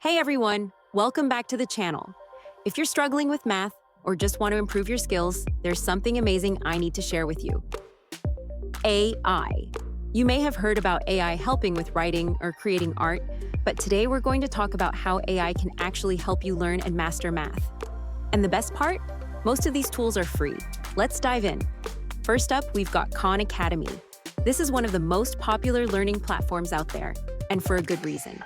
Hey everyone, welcome back to the channel. If you're struggling with math or just want to improve your skills, there's something amazing I need to share with you. AI. You may have heard about AI helping with writing or creating art, but today we're going to talk about how AI can actually help you learn and master math. And the best part? Most of these tools are free. Let's dive in. First up, we've got Khan Academy. This is one of the most popular learning platforms out there, and for a good reason.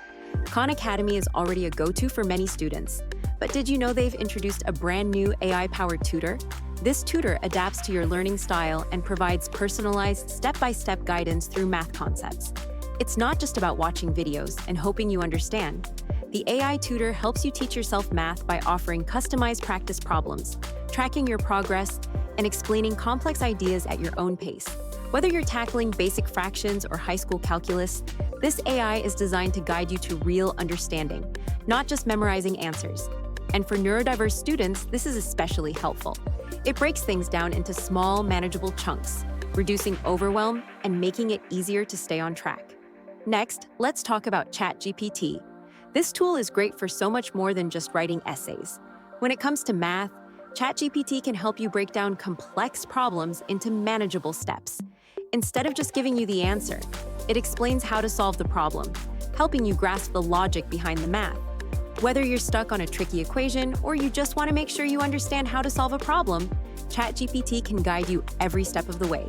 Khan Academy is already a go-to for many students, but did you know they've introduced a brand new AI-powered tutor? This tutor adapts to your learning style and provides personalized step-by-step guidance through math concepts. It's not just about watching videos and hoping you understand. The AI tutor helps you teach yourself math by offering customized practice problems, tracking your progress, and explaining complex ideas at your own pace. Whether you're tackling basic fractions or high school calculus, this AI is designed to guide you to real understanding, not just memorizing answers. And for neurodiverse students, this is especially helpful. It breaks things down into small, manageable chunks, reducing overwhelm and making it easier to stay on track. Next, let's talk about ChatGPT. This tool is great for so much more than just writing essays. When it comes to math, ChatGPT can help you break down complex problems into manageable steps. Instead of just giving you the answer, it explains how to solve the problem, helping you grasp the logic behind the math. Whether you're stuck on a tricky equation or you just want to make sure you understand how to solve a problem, ChatGPT can guide you every step of the way.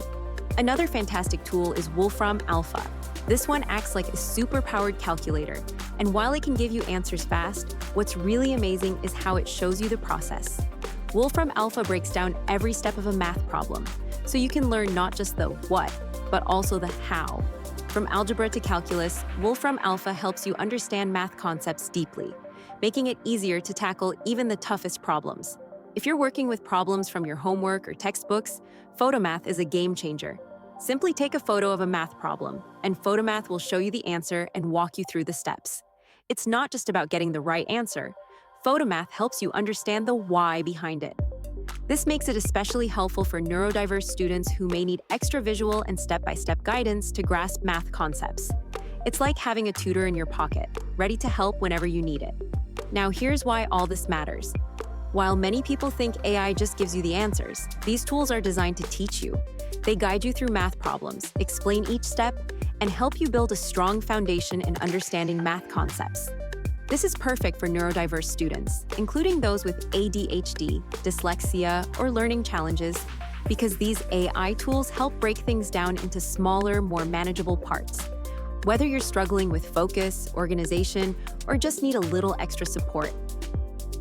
Another fantastic tool is Wolfram Alpha. This one acts like a super-powered calculator, and while it can give you answers fast, what's really amazing is how it shows you the process. Wolfram Alpha breaks down every step of a math problem, so you can learn not just the what, but also the how. From algebra to calculus, Wolfram Alpha helps you understand math concepts deeply, making it easier to tackle even the toughest problems. If you're working with problems from your homework or textbooks, Photomath is a game changer. Simply take a photo of a math problem, and Photomath will show you the answer and walk you through the steps. It's not just about getting the right answer. Photomath helps you understand the why behind it. This makes it especially helpful for neurodiverse students who may need extra visual and step-by-step guidance to grasp math concepts. It's like having a tutor in your pocket, ready to help whenever you need it. Now here's why all this matters. While many people think AI just gives you the answers, these tools are designed to teach you. They guide you through math problems, explain each step, and help you build a strong foundation in understanding math concepts. This is perfect for neurodiverse students, including those with ADHD, dyslexia, or learning challenges, because these AI tools help break things down into smaller, more manageable parts. Whether you're struggling with focus, organization, or just need a little extra support,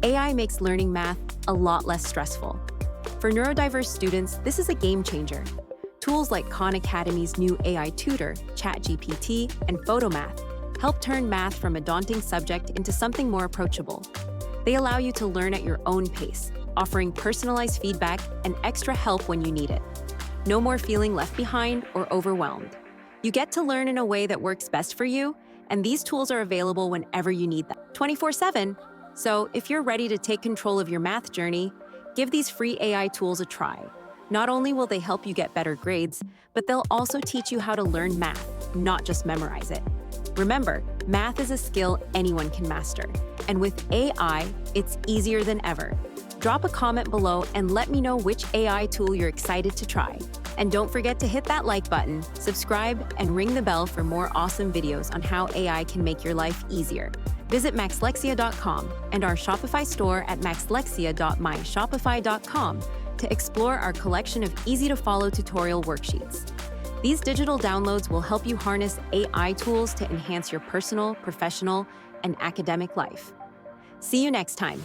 AI makes learning math a lot less stressful. For neurodiverse students, this is a game changer. Tools like Khan Academy's new AI tutor, ChatGPT, and Photomath help turn math from a daunting subject into something more approachable. They allow you to learn at your own pace, offering personalized feedback and extra help when you need it. No more feeling left behind or overwhelmed. You get to learn in a way that works best for you, and these tools are available whenever you need them, 24/7. So if you're ready to take control of your math journey, give these free AI tools a try. Not only will they help you get better grades, but they'll also teach you how to learn math, not just memorize it. Remember, math is a skill anyone can master, and with AI, it's easier than ever. Drop a comment below and let me know which AI tool you're excited to try. And don't forget to hit that like button, subscribe, and ring the bell for more awesome videos on how AI can make your life easier. Visit MaxLexia.com and our Shopify store at maxlexia.myshopify.com to explore our collection of easy-to-follow tutorial worksheets. These digital downloads will help you harness AI tools to enhance your personal, professional, and academic life. See you next time.